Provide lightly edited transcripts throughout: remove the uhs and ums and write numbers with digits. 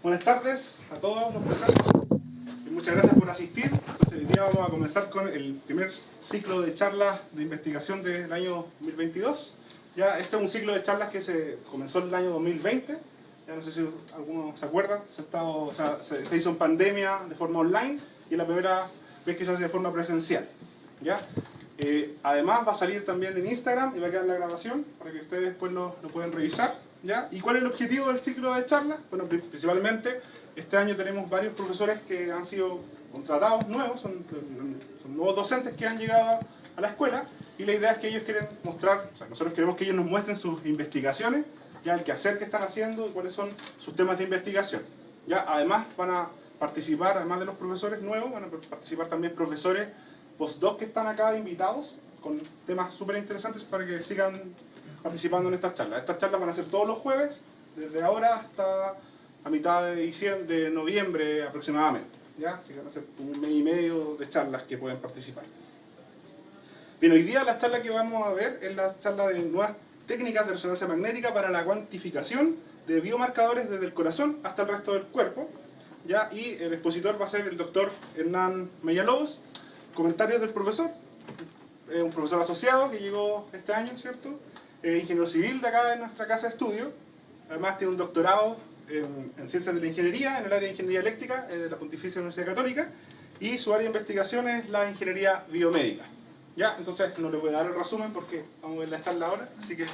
Buenas tardes a todos los presentes y muchas gracias por asistir. Entonces, hoy día vamos a comenzar con el primer ciclo de charlas de investigación del año 2022. Ya este es un ciclo de charlas que se comenzó en el año 2020. Ya no sé si alguno se acuerda, se hizo en pandemia de forma online y es la primera vez que se hace de forma presencial. ¿Ya? Además va a salir también en Instagram y va a quedar la grabación para que ustedes después lo puedan revisar. ¿Ya? ¿Y cuál es el objetivo del ciclo de charlas? Bueno, principalmente este año tenemos varios profesores que han sido contratados nuevos, son nuevos docentes que han llegado a la escuela, y la idea es que ellos quieren mostrar, nosotros queremos que ellos nos muestren sus investigaciones, ya el quehacer que están haciendo y cuáles son sus temas de investigación. ¿Ya? Además van a participar, además de los profesores nuevos, van a participar también profesores postdoc que están acá invitados, con temas súper interesantes para que sigan participando en estas charlas. Estas charlas van a ser todos los jueves, desde ahora hasta a mitad de noviembre aproximadamente. ¿Ya? Así que van a ser un mes y medio de charlas que pueden participar. Bien, hoy día la charla que vamos a ver es la charla de nuevas técnicas de resonancia magnética para la cuantificación de biomarcadores desde el corazón hasta el resto del cuerpo. ¿Ya? Y el expositor va a ser el doctor Hernán Mellalobos. Comentarios del profesor, un profesor asociado que llegó este año, ¿cierto? Ingeniero civil de acá en nuestra casa de estudio. Además tiene un doctorado en ciencias de la ingeniería, en el área de ingeniería eléctrica de la Pontificia Universidad Católica, y su área de investigación es la ingeniería biomédica. Ya, entonces no le voy a dar el resumen porque vamos a ver la charla ahora, así que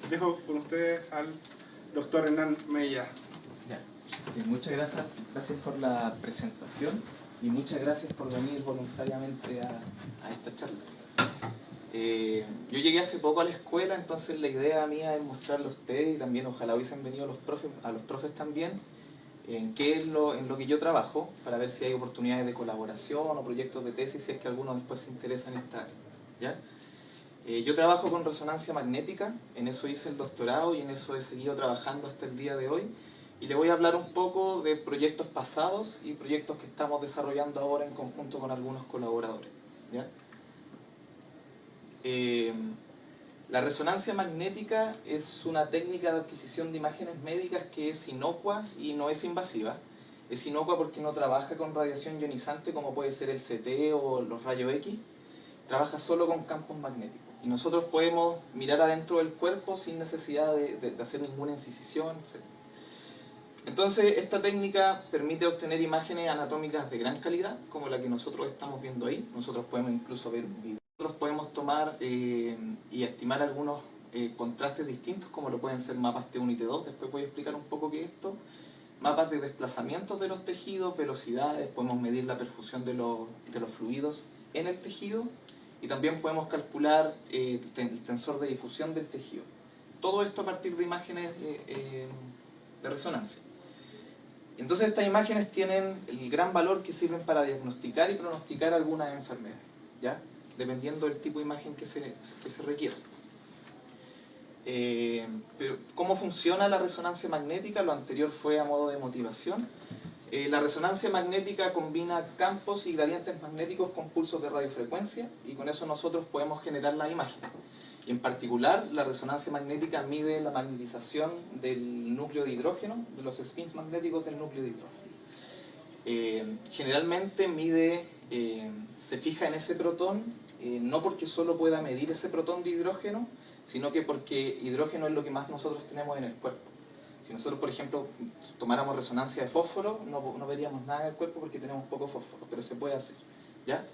dejo con ustedes al doctor Hernán Mella. Muchas gracias por la presentación y muchas gracias por venir voluntariamente a esta charla. Yo llegué hace poco a la escuela, entonces la idea mía es mostrarle a ustedes, y también ojalá hubiesen venido a los profes también, en qué es en lo que yo trabajo, para ver si hay oportunidades de colaboración o proyectos de tesis, si es que alguno después se interesa en esta área. ¿Ya? Yo trabajo con resonancia magnética, en eso hice el doctorado y en eso he seguido trabajando hasta el día de hoy. Y le voy a hablar un poco de proyectos pasados y proyectos que estamos desarrollando ahora en conjunto con algunos colaboradores. ¿Ya? La resonancia magnética es una técnica de adquisición de imágenes médicas que es inocua y no es invasiva. Es inocua porque no trabaja con radiación ionizante como puede ser el CT o los rayos X. Trabaja solo con campos magnéticos. Y nosotros podemos mirar adentro del cuerpo sin necesidad de hacer ninguna incisión, etc. Entonces, esta técnica permite obtener imágenes anatómicas de gran calidad, como la que nosotros estamos viendo ahí. Nosotros podemos incluso ver un video. Nosotros podemos tomar y estimar algunos contrastes distintos, como lo pueden ser mapas T1 y T2. Después voy a explicar un poco qué es esto. Mapas de desplazamientos de los tejidos, velocidades, podemos medir la perfusión de los fluidos en el tejido. Y también podemos calcular el tensor de difusión del tejido. Todo esto a partir de imágenes de resonancia. Entonces estas imágenes tienen el gran valor que sirven para diagnosticar y pronosticar algunas enfermedades, ¿ya? Dependiendo del tipo de imagen que se requiera. Pero ¿cómo funciona la resonancia magnética? Lo anterior fue a modo de motivación. La resonancia magnética combina campos y gradientes magnéticos con pulsos de radiofrecuencia, y con eso nosotros podemos generar la imagen. Y en particular, la resonancia magnética mide la magnetización del núcleo de hidrógeno, de los spins magnéticos del núcleo de hidrógeno. Generalmente se fija en ese protón, no porque solo pueda medir ese protón de hidrógeno, sino que porque hidrógeno es lo que más nosotros tenemos en el cuerpo. Si nosotros, por ejemplo, tomáramos resonancia de fósforo, no veríamos nada en el cuerpo porque tenemos poco fósforo, pero se puede hacer, ¿ya?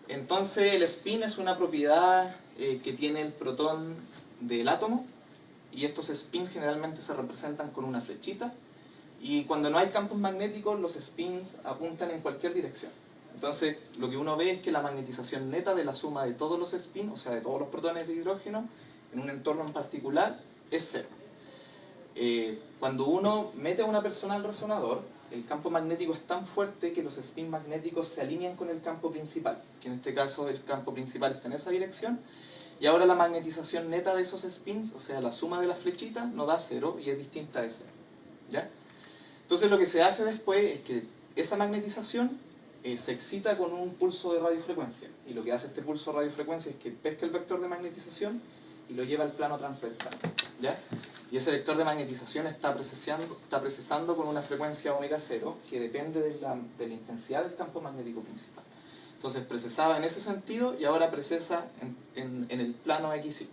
Entonces el spin es una propiedad que tiene el protón del átomo, y estos spins generalmente se representan con una flechita, y cuando no hay campos magnéticos los spins apuntan en cualquier dirección. Entonces lo que uno ve es que la magnetización neta de la suma de todos los spins, o sea de todos los protones de hidrógeno, en un entorno en particular, es cero. Cuando uno mete a una persona al resonador, el campo magnético es tan fuerte que los spins magnéticos se alinean con el campo principal, que en este caso el campo principal está en esa dirección, y ahora la magnetización neta de esos spins, o sea la suma de las flechitas, no da cero y es distinta de cero, ¿ya? Entonces lo que se hace después es que esa magnetización se excita con un pulso de radiofrecuencia, y lo que hace este pulso de radiofrecuencia es que pesca el vector de magnetización y lo lleva al plano transversal, ¿ya? Y ese vector de magnetización está procesando con una frecuencia omega 0 que depende de la intensidad del campo magnético principal. Entonces procesaba en ese sentido y ahora procesa en el plano XY.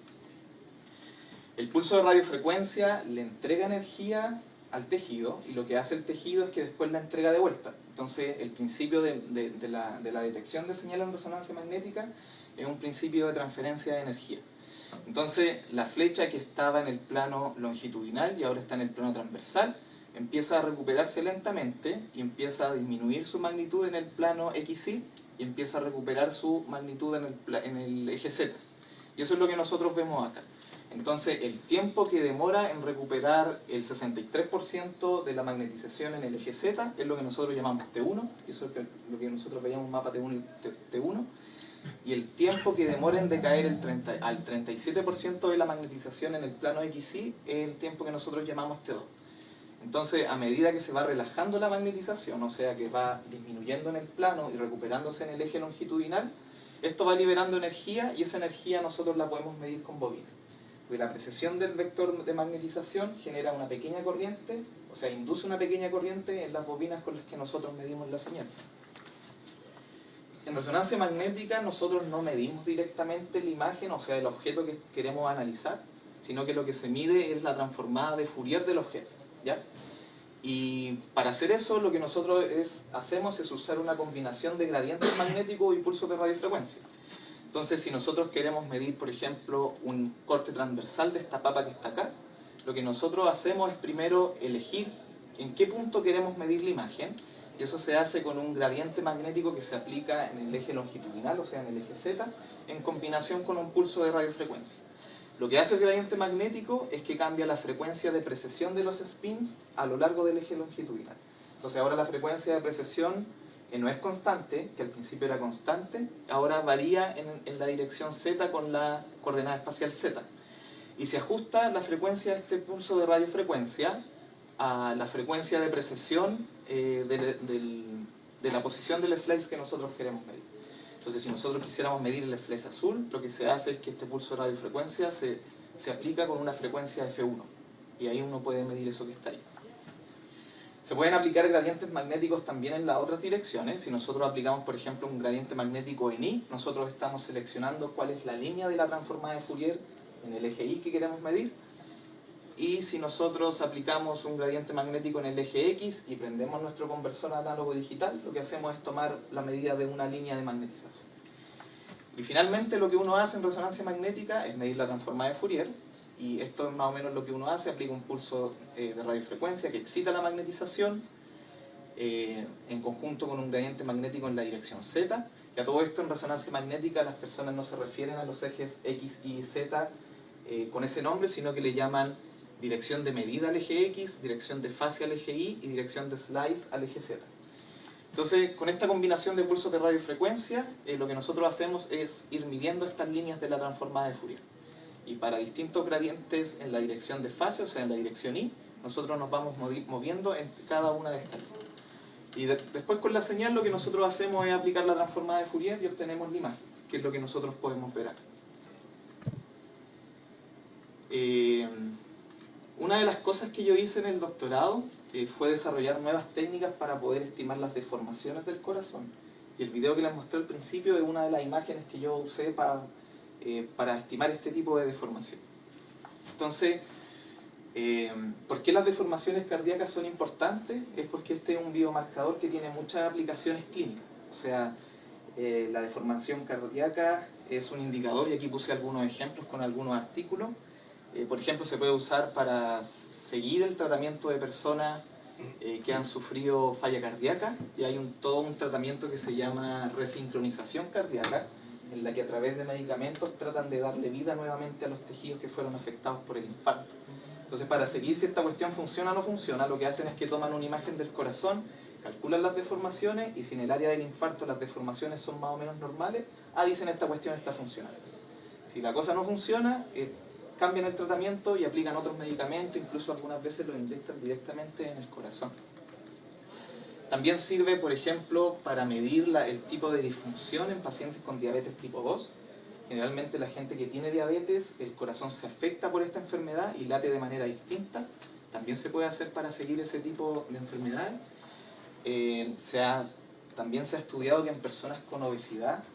El pulso de radiofrecuencia le entrega energía al tejido y lo que hace el tejido es que después la entrega de vuelta. Entonces el principio de la detección de señal en resonancia magnética es un principio de transferencia de energía. Entonces la flecha que estaba en el plano longitudinal y ahora está en el plano transversal empieza a recuperarse lentamente y empieza a disminuir su magnitud en el plano XY y empieza a recuperar su magnitud en el eje Z. Y eso es lo que nosotros vemos acá. Entonces el tiempo que demora en recuperar el 63% de la magnetización en el eje Z es lo que nosotros llamamos T1, eso es lo que nosotros veíamos mapa T1 y T1, y el tiempo que demora en decaer al 37% de la magnetización en el plano XY es el tiempo que nosotros llamamos T2. Entonces, a medida que se va relajando la magnetización, o sea que va disminuyendo en el plano y recuperándose en el eje longitudinal, esto va liberando energía y esa energía nosotros la podemos medir con bobinas. Porque la precesión del vector de magnetización genera una pequeña corriente, o sea, induce una pequeña corriente en las bobinas con las que nosotros medimos la señal. En resonancia magnética nosotros no medimos directamente la imagen, o sea, el objeto que queremos analizar, sino que lo que se mide es la transformada de Fourier del objeto, ¿ya? Y para hacer eso lo que nosotros hacemos es usar una combinación de gradientes magnéticos y pulsos de radiofrecuencia. Entonces, si nosotros queremos medir, por ejemplo, un corte transversal de esta papa que está acá, lo que nosotros hacemos es primero elegir en qué punto queremos medir la imagen, y eso se hace con un gradiente magnético que se aplica en el eje longitudinal, o sea, en el eje Z, en combinación con un pulso de radiofrecuencia. Lo que hace el gradiente magnético es que cambia la frecuencia de precesión de los spins a lo largo del eje longitudinal. Entonces ahora la frecuencia de precesión no es constante, que al principio era constante, ahora varía en la dirección Z con la coordenada espacial Z. Y se ajusta la frecuencia de este pulso de radiofrecuencia a la frecuencia de precesión de la posición del slice que nosotros queremos medir. Entonces, si nosotros quisiéramos medir el slice azul, lo que se hace es que este pulso de radiofrecuencia se aplica con una frecuencia F1. Y ahí uno puede medir eso que está ahí. Se pueden aplicar gradientes magnéticos también en las otras direcciones. Si nosotros aplicamos, por ejemplo, un gradiente magnético en Y, nosotros estamos seleccionando cuál es la línea de la transformada de Fourier en el eje Y que queremos medir. Y si nosotros aplicamos un gradiente magnético en el eje X y prendemos nuestro conversor análogo digital, lo que hacemos es tomar la medida de una línea de magnetización. Y finalmente lo que uno hace en resonancia magnética es medir la transformada de Fourier, y esto es más o menos lo que uno hace: aplica un pulso de radiofrecuencia que excita la magnetización en conjunto con un gradiente magnético en la dirección Z. Y a todo esto en resonancia magnética las personas no se refieren a los ejes X y Z con ese nombre, sino que le llaman dirección de medida al eje X, dirección de fase al eje Y y dirección de slice al eje Z. Entonces, con esta combinación de pulsos de radiofrecuencia, lo que nosotros hacemos es ir midiendo estas líneas de la transformada de Fourier. Y para distintos gradientes en la dirección de fase, o sea, en la dirección Y, nosotros nos vamos moviendo en cada una de estas líneas. Y después con la señal lo que nosotros hacemos es aplicar la transformada de Fourier y obtenemos la imagen, que es lo que nosotros podemos ver acá. Una de las cosas que yo hice en el doctorado fue desarrollar nuevas técnicas para poder estimar las deformaciones del corazón. Y el video que les mostré al principio es una de las imágenes que yo usé para estimar este tipo de deformación. Entonces, ¿por qué las deformaciones cardíacas son importantes? Es porque este es un biomarcador que tiene muchas aplicaciones clínicas. O sea, la deformación cardíaca es un indicador, y aquí puse algunos ejemplos con algunos artículos. Por ejemplo, se puede usar para seguir el tratamiento de personas que han sufrido falla cardíaca, y hay todo un tratamiento que se llama resincronización cardíaca, en la que a través de medicamentos tratan de darle vida nuevamente a los tejidos que fueron afectados por el infarto. Entonces, para seguir si esta cuestión funciona o no funciona, lo que hacen es que toman una imagen del corazón, calculan las deformaciones, y si en el área del infarto las deformaciones son más o menos normales, dicen esta cuestión está funcionando. Si la cosa no funciona, cambian el tratamiento y aplican otros medicamentos, incluso algunas veces lo inyectan directamente en el corazón. También sirve, por ejemplo, para medir el tipo de disfunción en pacientes con diabetes tipo 2, Generalmente la gente que tiene diabetes, el corazón se afecta por esta enfermedad y late de manera distinta. También se puede hacer para seguir ese tipo de enfermedades. También se ha estudiado que en personas con obesidad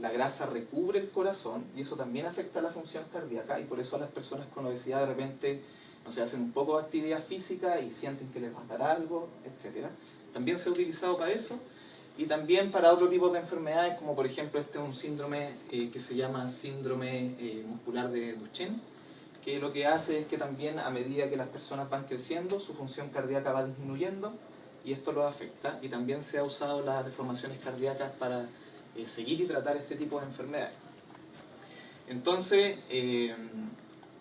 la grasa recubre el corazón y eso también afecta a la función cardíaca, y por eso a las personas con obesidad de repente no sé, hacen un poco de actividad física y sienten que les va a dar algo, etc. También se ha utilizado para eso. Y también para otro tipo de enfermedades, como por ejemplo este es un síndrome que se llama síndrome muscular de Duchenne, que lo que hace es que también a medida que las personas van creciendo, su función cardíaca va disminuyendo y esto lo afecta. Y también se ha usado las deformaciones cardíacas para seguir y tratar este tipo de enfermedades. Entonces,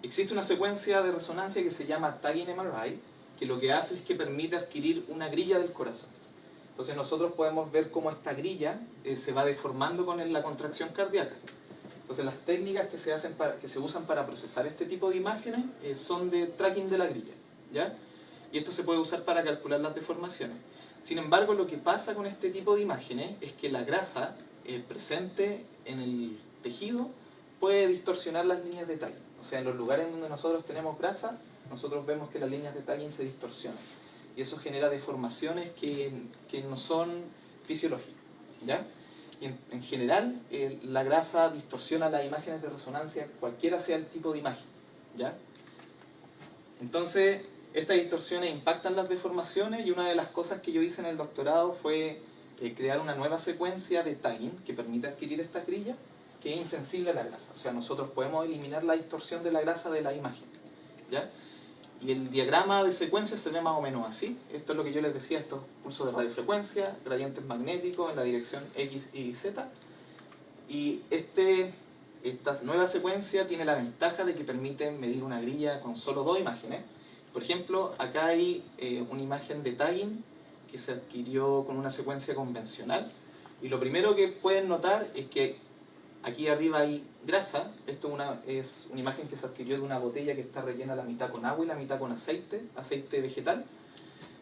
existe una secuencia de resonancia que se llama Tagging MRI, que lo que hace es que permite adquirir una grilla del corazón. Entonces nosotros podemos ver cómo esta grilla se va deformando con la contracción cardíaca. Entonces las técnicas que se usan para procesar este tipo de imágenes son de tracking de la grilla, ¿ya? Y esto se puede usar para calcular las deformaciones. Sin embargo, lo que pasa con este tipo de imágenes es que la grasa presente en el tejido puede distorsionar las líneas de tagging. O sea, en los lugares donde nosotros tenemos grasa, nosotros vemos que las líneas de tagging se distorsionan. Y eso genera deformaciones que no son fisiológicas, ¿ya? Y en general, la grasa distorsiona las imágenes de resonancia, cualquiera sea el tipo de imagen, ¿ya? Entonces, estas distorsiones impactan las deformaciones, y una de las cosas que yo hice en el doctorado fue crear una nueva secuencia de tagging que permite adquirir esta grilla, que es insensible a la grasa. O sea, nosotros podemos eliminar la distorsión de la grasa de la imagen, ¿ya? Y el diagrama de secuencia se ve más o menos así. Esto es lo que yo les decía, estos pulsos de radiofrecuencia, gradientes magnéticos en la dirección X, Y y Z. Y esta nueva secuencia tiene la ventaja de que permite medir una grilla con solo 2 imágenes. Por ejemplo, acá hay una imagen de tagging que se adquirió con una secuencia convencional. Y lo primero que pueden notar es que aquí arriba hay grasa. Esto es una imagen que se adquirió de una botella que está rellena la mitad con agua y la mitad con aceite vegetal.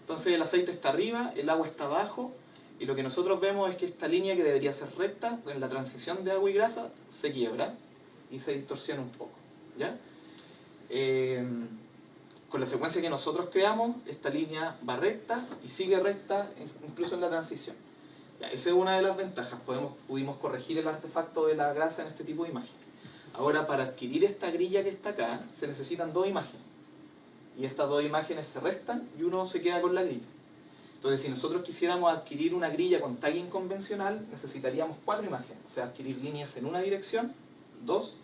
Entonces el aceite está arriba, el agua está abajo, y lo que nosotros vemos es que esta línea, que debería ser recta, en la transición de agua y grasa, se quiebra y se distorsiona un poco, ¿ya? Con la secuencia que nosotros creamos, esta línea va recta y sigue recta incluso en la transición. Esa es una de las ventajas, pudimos corregir el artefacto de la grasa en este tipo de imagen. Ahora, para adquirir esta grilla que está acá, se necesitan 2 imágenes. Y estas 2 imágenes se restan y uno se queda con la grilla. Entonces, si nosotros quisiéramos adquirir una grilla con tagging convencional, necesitaríamos 4 imágenes. O sea, adquirir líneas en una dirección, 2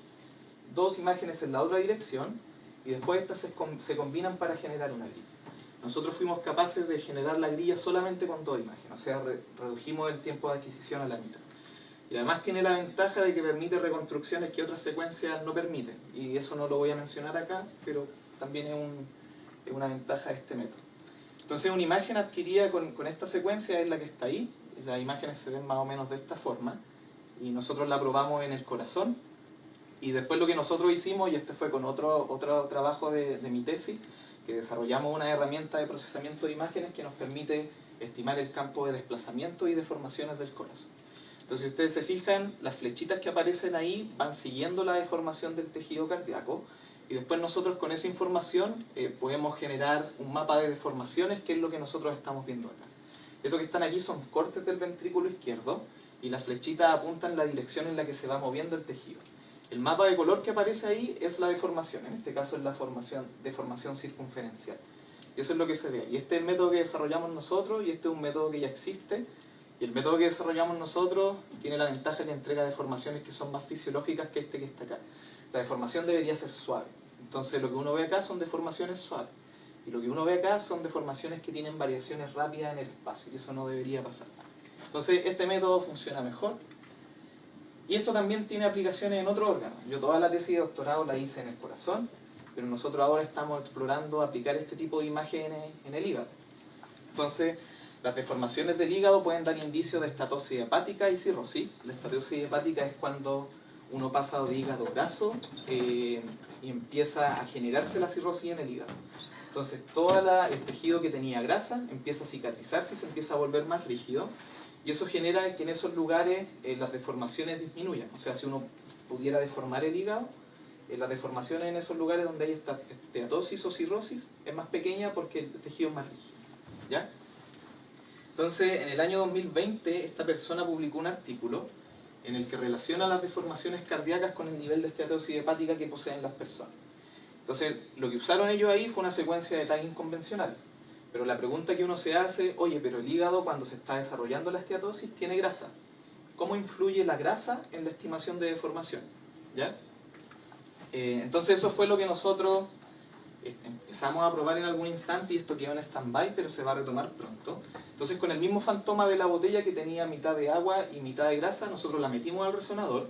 imágenes en la otra dirección, y después estas se combinan para generar una grilla. Nosotros fuimos capaces de generar la grilla solamente con 2 imágenes, o sea, redujimos el tiempo de adquisición a la mitad. Y además tiene la ventaja de que permite reconstrucciones que otras secuencias no permiten, y eso no lo voy a mencionar acá, pero también es una ventaja de este método. Entonces, una imagen adquirida con esta secuencia es la que está ahí. Las imágenes se ven más o menos de esta forma, y nosotros la probamos en el corazón. Y después lo que nosotros hicimos, y este fue con otro trabajo de mi tesis, que desarrollamos una herramienta de procesamiento de imágenes que nos permite estimar el campo de desplazamiento y deformaciones del corazón. Entonces, si ustedes se fijan, las flechitas que aparecen ahí van siguiendo la deformación del tejido cardíaco, y después nosotros con esa información podemos generar un mapa de deformaciones, que es lo que nosotros estamos viendo acá. Esto que están aquí son cortes del ventrículo izquierdo, y las flechitas apuntan la dirección en la que se va moviendo el tejido. El mapa de color que aparece ahí es la deformación, en este caso es la deformación circunferencial. Y eso es lo que se ve. Y este es el método que desarrollamos nosotros, y este es un método que ya existe. Y el método que desarrollamos nosotros tiene la ventaja que entrega deformaciones que son más fisiológicas que este que está acá. La deformación debería ser suave. Entonces lo que uno ve acá son deformaciones suaves. Y lo que uno ve acá son deformaciones que tienen variaciones rápidas en el espacio. Y eso no debería pasar. Entonces este método funciona mejor. Y esto también tiene aplicaciones en otros órganos. Yo toda la tesis de doctorado la hice en el corazón, pero nosotros ahora estamos explorando aplicar este tipo de imágenes en el hígado. Entonces, las deformaciones del hígado pueden dar indicios de estatosis hepática y cirrosis. La estatosis hepática es cuando uno pasa de hígado graso y empieza a generarse la cirrosis en el hígado. Entonces, todo el tejido que tenía grasa empieza a cicatrizarse y se empieza a volver más rígido. Y eso genera que en esos lugares las deformaciones disminuyan. O sea, si uno pudiera deformar el hígado. Las deformaciones en esos lugares donde hay esteatosis o cirrosis es más pequeña porque el tejido es más rígido, ¿ya? Entonces, en el año 2020, esta persona publicó un artículo en el que relaciona las deformaciones cardíacas con el nivel de esteatosis hepática que poseen las personas. Entonces, lo que usaron ellos ahí fue una secuencia de tagging convencional. Pero la pregunta que uno se hace, oye, pero el hígado cuando se está desarrollando la esteatosis tiene grasa. ¿Cómo influye la grasa en la estimación de deformación? ¿Ya? Entonces eso fue lo que nosotros empezamos a probar en algún instante y esto quedó en stand-by, pero se va a retomar pronto. Entonces con el mismo fantoma de la botella que tenía mitad de agua y mitad de grasa, nosotros la metimos al resonador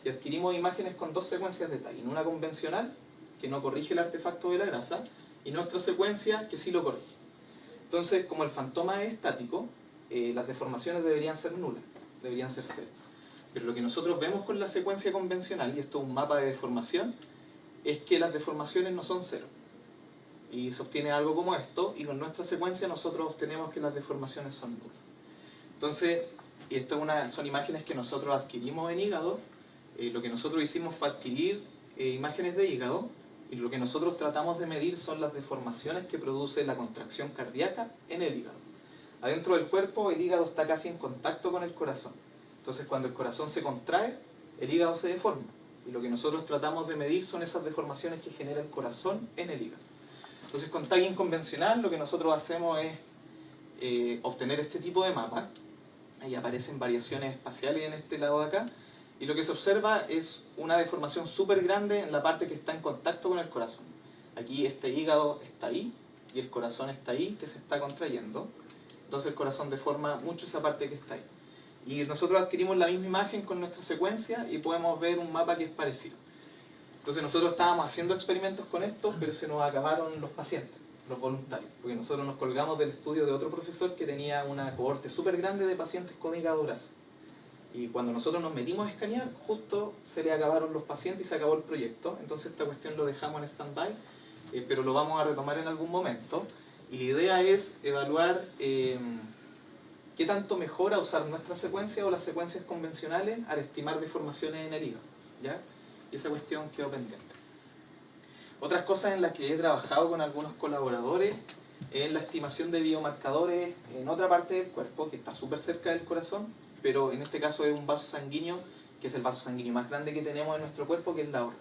y adquirimos imágenes con dos secuencias de tagging. Una convencional, que no corrige el artefacto de la grasa, y nuestra secuencia, que sí lo corrige. Entonces, como el fantoma es estático, las deformaciones deberían ser nulas, deberían ser cero. Pero lo que nosotros vemos con la secuencia convencional, y esto es un mapa de deformación, es que las deformaciones no son cero. Y se obtiene algo como esto, y con nuestra secuencia nosotros obtenemos que las deformaciones son nulas. Entonces, y esto son imágenes que nosotros adquirimos en hígado. Lo que nosotros hicimos fue adquirir imágenes de hígado, y lo que nosotros tratamos de medir son las deformaciones que produce la contracción cardíaca en el hígado. Adentro del cuerpo, el hígado está casi en contacto con el corazón. Entonces, cuando el corazón se contrae, el hígado se deforma. Y lo que nosotros tratamos de medir son esas deformaciones que genera el corazón en el hígado. Entonces, con tagging convencional, lo que nosotros hacemos es obtener este tipo de mapa. Ahí aparecen variaciones espaciales en este lado de acá. Y lo que se observa es una deformación súper grande en la parte que está en contacto con el corazón. Aquí este hígado está ahí y el corazón está ahí, que se está contrayendo. Entonces el corazón deforma mucho esa parte que está ahí. Y nosotros adquirimos la misma imagen con nuestra secuencia y podemos ver un mapa que es parecido. Entonces nosotros estábamos haciendo experimentos con esto, pero se nos acabaron los pacientes, los voluntarios. Porque nosotros nos colgamos del estudio de otro profesor que tenía una cohorte súper grande de pacientes con hígado graso. Y cuando nosotros nos metimos a escanear, justo se le acabaron los pacientes y se acabó el proyecto. Entonces esta cuestión lo dejamos en stand-by, pero lo vamos a retomar en algún momento. Y la idea es evaluar qué tanto mejora usar nuestra secuencia o las secuencias convencionales al estimar deformaciones en el hígado, ¿ya? Y esa cuestión quedó pendiente. Otras cosas en las que he trabajado con algunos colaboradores es la estimación de biomarcadores en otra parte del cuerpo, que está súper cerca del corazón, pero en este caso es un vaso sanguíneo, que es el vaso sanguíneo más grande que tenemos en nuestro cuerpo, que es la aorta.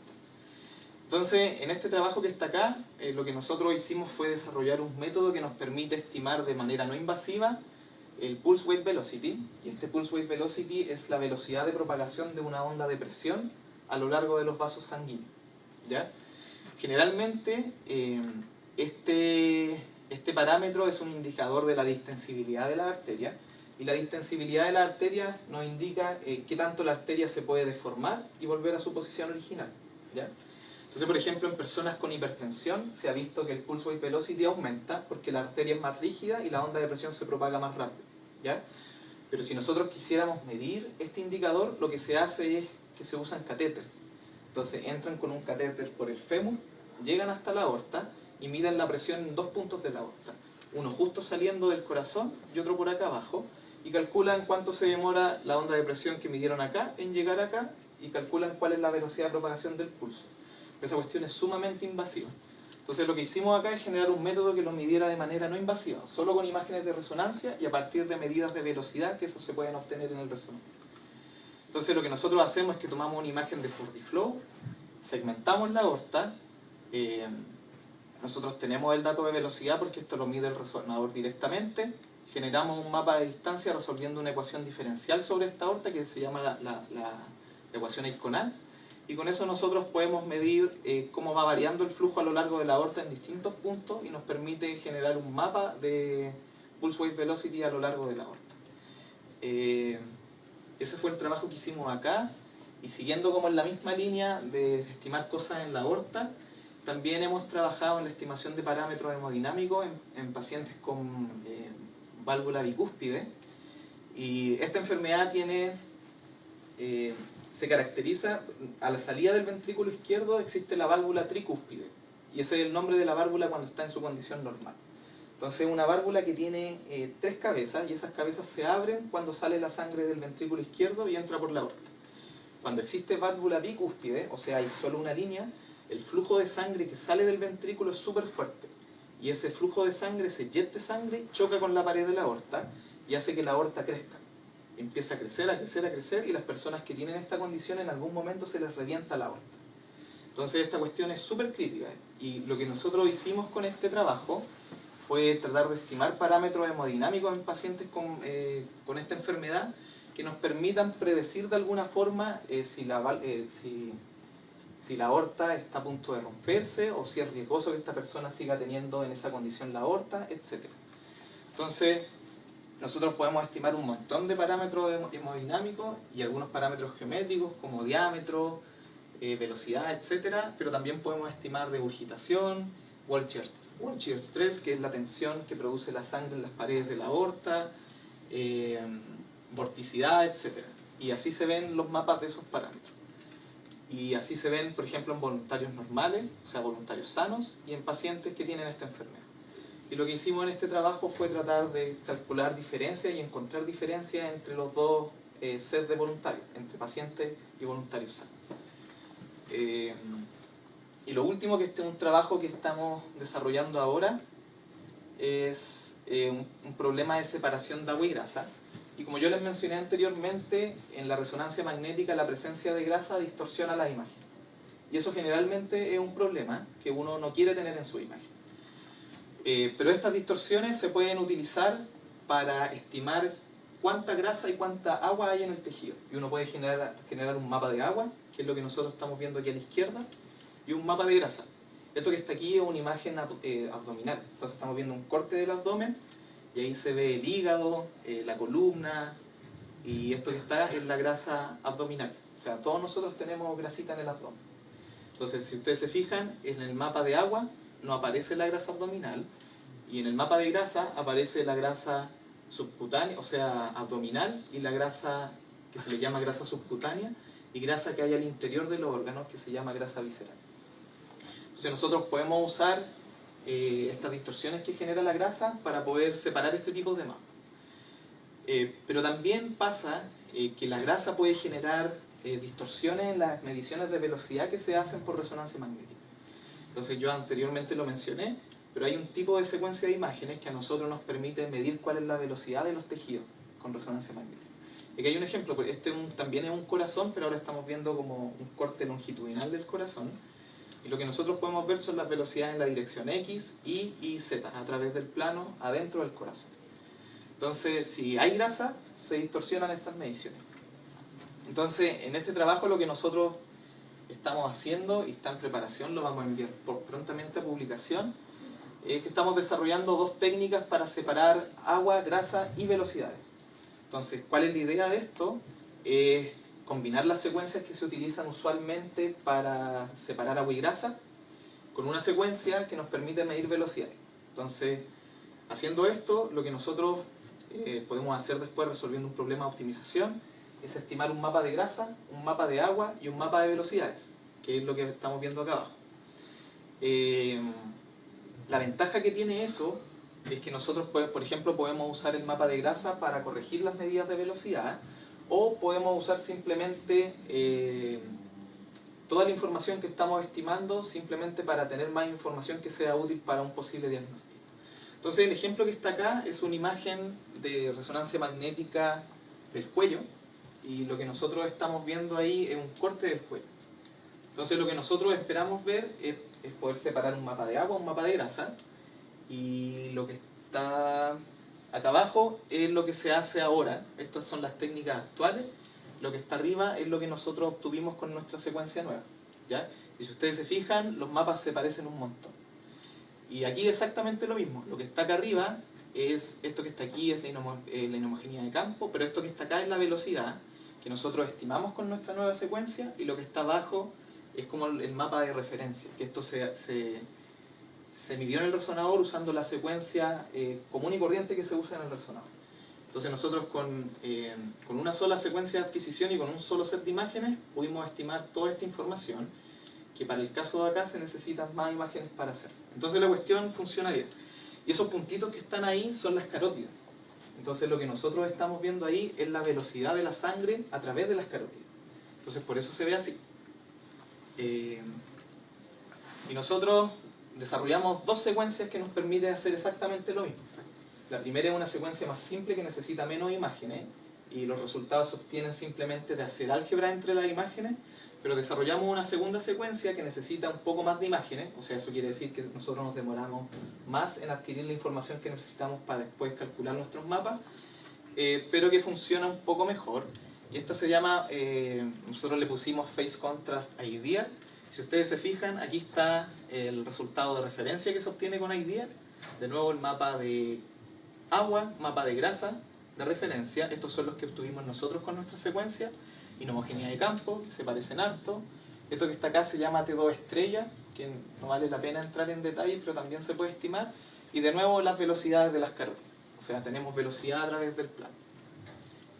Entonces, en este trabajo que está acá, lo que nosotros hicimos fue desarrollar un método que nos permite estimar de manera no invasiva el pulse wave velocity, y este pulse wave velocity es la velocidad de propagación de una onda de presión a lo largo de los vasos sanguíneos, ¿ya? Generalmente, este parámetro es un indicador de la distensibilidad de la arteria, y la distensibilidad de la arteria nos indica qué tanto la arteria se puede deformar y volver a su posición original, ¿ya? Entonces, por ejemplo, en personas con hipertensión se ha visto que el pulse wave velocity aumenta porque la arteria es más rígida y la onda de presión se propaga más rápido, ¿ya? Pero si nosotros quisiéramos medir este indicador, lo que se hace es que se usan catéteres. Entonces entran con un catéter por el fémur, llegan hasta la aorta y miden la presión en dos puntos de la aorta. Uno justo saliendo del corazón y otro por acá abajo, y calculan cuánto se demora la onda de presión que midieron acá en llegar acá, y calculan cuál es la velocidad de propagación del pulso. Esa cuestión es sumamente invasiva. Entonces lo que hicimos acá es generar un método que lo midiera de manera no invasiva, solo con imágenes de resonancia y a partir de medidas de velocidad que eso se pueden obtener en el resonador. Entonces lo que nosotros hacemos es que tomamos una imagen de FortiFlow, segmentamos la aorta, nosotros tenemos el dato de velocidad porque esto lo mide el resonador directamente, generamos un mapa de distancia resolviendo una ecuación diferencial sobre esta aorta que se llama la ecuación eikonal, y con eso nosotros podemos medir cómo va variando el flujo a lo largo de la aorta en distintos puntos y nos permite generar un mapa de pulse wave velocity a lo largo de la aorta. Ese fue el trabajo que hicimos acá, y siguiendo como en la misma línea de estimar cosas en la aorta, también hemos trabajado en la estimación de parámetros hemodinámicos en pacientes con válvula bicúspide, y esta enfermedad se caracteriza, a la salida del ventrículo izquierdo existe la válvula tricúspide, y ese es el nombre de la válvula cuando está en su condición normal. Entonces es una válvula que tiene tres cabezas, y esas cabezas se abren cuando sale la sangre del ventrículo izquierdo y entra por la aorta. cuando existe válvula bicúspide, o sea, hay solo una línea, el flujo de sangre que sale del ventrículo es súper fuerte. Y ese flujo de sangre, ese jet de sangre, choca con la pared de la aorta y hace que la aorta crezca. Empieza a crecer, a crecer, a crecer, y las personas que tienen esta condición en algún momento se les revienta la aorta. Entonces esta cuestión es súper crítica. Y lo que nosotros hicimos con este trabajo fue tratar de estimar parámetros hemodinámicos en pacientes con esta enfermedad que nos permitan predecir de alguna forma si la aorta está a punto de romperse o si es riesgoso que esta persona siga teniendo en esa condición la aorta, etc. Entonces, nosotros podemos estimar un montón de parámetros hemodinámicos y algunos parámetros geométricos como diámetro, velocidad, etc. Pero también podemos estimar regurgitación, wall shear stress, que es la tensión que produce la sangre en las paredes de la aorta, vorticidad, etc. Y así se ven los mapas de esos parámetros. Y así se ven, por ejemplo, en voluntarios normales, o sea, voluntarios sanos, y en pacientes que tienen esta enfermedad. Y lo que hicimos en este trabajo fue tratar de calcular diferencias y encontrar diferencias entre los dos sets de voluntarios, entre pacientes y voluntarios sanos. Y lo último, que este es un trabajo que estamos desarrollando ahora, es un problema de separación de agua y grasa. Y como yo les mencioné anteriormente, en la resonancia magnética la presencia de grasa distorsiona las imágenes. Y eso generalmente es un problema que uno no quiere tener en su imagen. Pero estas distorsiones se pueden utilizar para estimar cuánta grasa y cuánta agua hay en el tejido. Y uno puede generar un mapa de agua, que es lo que nosotros estamos viendo aquí a la izquierda, y un mapa de grasa. Esto que está aquí es una imagen abdominal. Entonces estamos viendo un corte del abdomen, y ahí se ve el hígado, la columna, y esto que está es la grasa abdominal. O sea, todos nosotros tenemos grasita en el abdomen. Entonces, si ustedes se fijan, en el mapa de agua no aparece la grasa abdominal, y en el mapa de grasa aparece la grasa subcutánea, o sea, abdominal, y la grasa que se le llama grasa subcutánea, y grasa que hay al interior de los órganos, que se llama grasa visceral. Entonces nosotros podemos usar estas distorsiones que genera la grasa para poder separar este tipo de mapas. Pero también pasa que la grasa puede generar distorsiones en las mediciones de velocidad que se hacen por resonancia magnética. Entonces yo anteriormente lo mencioné, pero hay un tipo de secuencia de imágenes que a nosotros nos permite medir cuál es la velocidad de los tejidos con resonancia magnética. Aquí hay un ejemplo, este también es un corazón, pero ahora estamos viendo como un corte longitudinal del corazón. Y lo que nosotros podemos ver son las velocidades en la dirección X, Y y Z, a través del plano adentro del corazón. Entonces, si hay grasa, se distorsionan estas mediciones. Entonces, en este trabajo lo que nosotros estamos haciendo, y está en preparación, lo vamos a enviar prontamente a publicación, es que estamos desarrollando dos técnicas para separar agua, grasa y velocidades. Entonces, ¿cuál es la idea de esto? Combinar las secuencias que se utilizan usualmente para separar agua y grasa con una secuencia que nos permite medir velocidades. Entonces, haciendo esto, lo que nosotros podemos hacer después, resolviendo un problema de optimización, es estimar un mapa de grasa, un mapa de agua y un mapa de velocidades, que es lo que estamos viendo acá abajo. La ventaja que tiene eso es que nosotros, por ejemplo, podemos usar el mapa de grasa para corregir las medidas de velocidad, o podemos usar simplemente toda la información que estamos estimando simplemente para tener más información que sea útil para un posible diagnóstico. Entonces el ejemplo que está acá es una imagen de resonancia magnética del cuello, y lo que nosotros estamos viendo ahí es un corte del cuello. Entonces lo que nosotros esperamos ver es poder separar un mapa de agua, un mapa de grasa, y lo que está acá abajo es lo que se hace ahora. Estas son las técnicas actuales. Lo que está arriba es lo que nosotros obtuvimos con nuestra secuencia nueva, ¿ya? Y si ustedes se fijan, los mapas se parecen un montón. Y aquí exactamente lo mismo. Lo que está acá arriba es esto que está aquí, es la inhomogeneidad de campo, pero esto que está acá es la velocidad que nosotros estimamos con nuestra nueva secuencia, y lo que está abajo es como el mapa de referencia, que esto se midió en el resonador usando la secuencia común y corriente que se usa en el resonador. Entonces nosotros con una sola secuencia de adquisición y con un solo set de imágenes pudimos estimar toda esta información, que para el caso de acá se necesitan más imágenes para hacer. Entonces la cuestión funciona bien. Y esos puntitos que están ahí son las carótidas. Entonces lo que nosotros estamos viendo ahí es la velocidad de la sangre a través de las carótidas. Entonces por eso se ve así. Y nosotros desarrollamos dos secuencias que nos permiten hacer exactamente lo mismo. La primera es una secuencia más simple que necesita menos imágenes y los resultados se obtienen simplemente de hacer álgebra entre las imágenes, pero desarrollamos una segunda secuencia que necesita un poco más de imágenes, o sea, eso quiere decir que nosotros nos demoramos más en adquirir la información que necesitamos para después calcular nuestros mapas, pero que funciona un poco mejor. Y esta se llama, nosotros le pusimos Phase Contrast Ideal. Si ustedes se fijan, aquí está el resultado de referencia que se obtiene con Ideal. De nuevo el mapa de agua, mapa de grasa de referencia. Estos son los que obtuvimos nosotros con nuestra secuencia. Inhomogeneidad de campo, que se parecen harto. Esto que está acá se llama T2 estrella, que no vale la pena entrar en detalles, pero también se puede estimar. Y de nuevo las velocidades de las carótidas. O sea, tenemos velocidad a través del plano.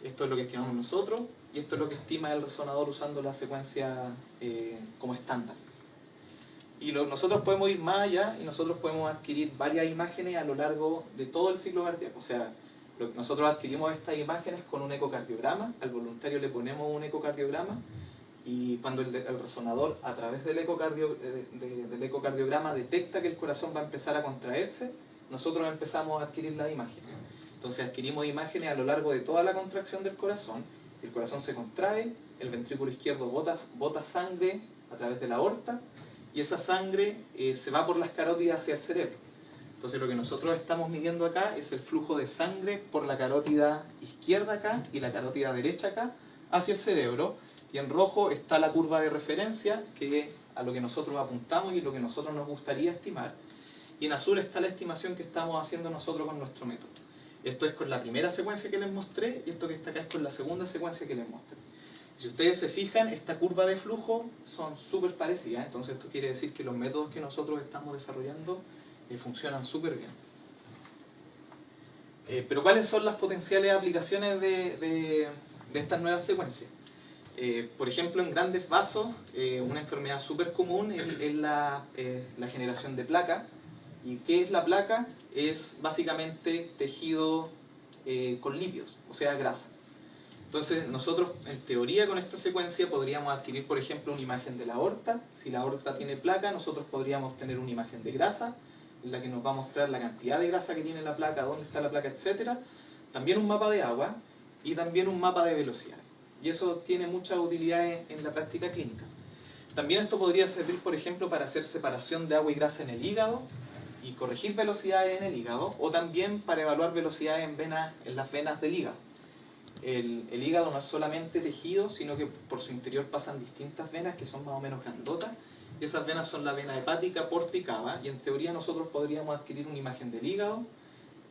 Esto es lo que estimamos nosotros y esto es lo que estima el resonador usando la secuencia como estándar. Y nosotros podemos ir más allá y nosotros podemos adquirir varias imágenes a lo largo de todo el ciclo cardíaco. O sea, nosotros adquirimos estas imágenes con un ecocardiograma, al voluntario le ponemos un ecocardiograma y cuando el resonador a través del ecocardiograma detecta que el corazón va a empezar a contraerse, nosotros empezamos a adquirir las imágenes. Entonces adquirimos imágenes a lo largo de toda la contracción del corazón, el corazón se contrae, el ventrículo izquierdo bota sangre a través de la aorta y esa sangre se va por las carótidas hacia el cerebro. Entonces lo que nosotros estamos midiendo acá es el flujo de sangre por la carótida izquierda acá y la carótida derecha acá hacia el cerebro, y en rojo está la curva de referencia, que es a lo que nosotros apuntamos y lo que nosotros nos gustaría estimar, y en azul está la estimación que estamos haciendo nosotros con nuestro método. Esto es con la primera secuencia que les mostré y esto que está acá es con la segunda secuencia que les mostré. Si ustedes se fijan, esta curva de flujo son súper parecidas, entonces esto quiere decir que los métodos que nosotros estamos desarrollando funcionan súper bien. Pero ¿cuáles son las potenciales aplicaciones de estas nuevas secuencias? Por ejemplo, en grandes vasos, una enfermedad súper común es la generación de placa. ¿Y qué es la placa? Es básicamente tejido con lípidos, o sea, grasa. Entonces, nosotros, en teoría, con esta secuencia podríamos adquirir, por ejemplo, una imagen de la aorta. Si la aorta tiene placa, nosotros podríamos obtener una imagen de grasa, en la que nos va a mostrar la cantidad de grasa que tiene la placa, dónde está la placa, etc. También un mapa de agua y también un mapa de velocidad. Y eso tiene muchas utilidades en la práctica clínica. También esto podría servir, por ejemplo, para hacer separación de agua y grasa en el hígado y corregir velocidades en el hígado, o también para evaluar velocidades en las venas del hígado. El hígado no es solamente tejido, sino que por su interior pasan distintas venas que son más o menos grandotas, y esas venas son la vena hepática, porta y cava, y en teoría nosotros podríamos adquirir una imagen del hígado.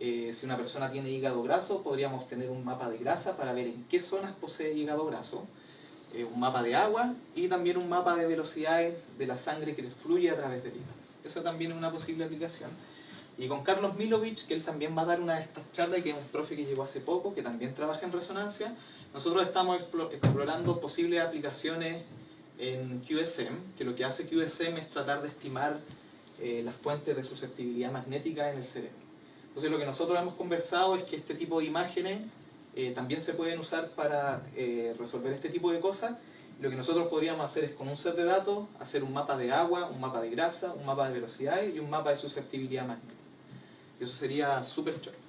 Si una persona tiene hígado graso, podríamos tener un mapa de grasa para ver en qué zonas posee hígado graso, un mapa de agua y también un mapa de velocidades de la sangre que fluye a través del hígado. Esa también es una posible aplicación. Y con Carlos Milovich, que él también va a dar una de estas charlas, que es un profe que llegó hace poco, que también trabaja en resonancia, nosotros estamos explorando posibles aplicaciones en QSM, que lo que hace QSM es tratar de estimar las fuentes de susceptibilidad magnética en el cerebro. Entonces lo que nosotros hemos conversado es que este tipo de imágenes también se pueden usar para resolver este tipo de cosas. Lo que nosotros podríamos hacer es, con un set de datos, hacer un mapa de agua, un mapa de grasa, un mapa de velocidades y un mapa de susceptibilidad magnética. Y eso sería súper chévere.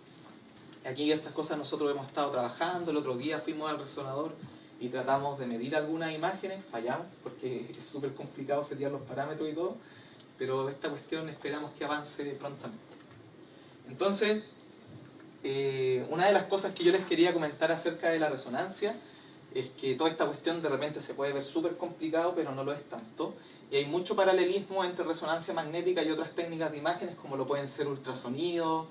Aquí estas cosas nosotros hemos estado trabajando. El otro día fuimos al resonador y tratamos de medir algunas imágenes, fallamos porque es súper complicado setear los parámetros y todo, pero esta cuestión esperamos que avance prontamente. Entonces, una de las cosas que yo les quería comentar acerca de la resonancia es que toda esta cuestión de repente se puede ver súper complicado, pero no lo es tanto. Y hay mucho paralelismo entre resonancia magnética y otras técnicas de imágenes, como lo pueden ser ultrasonido,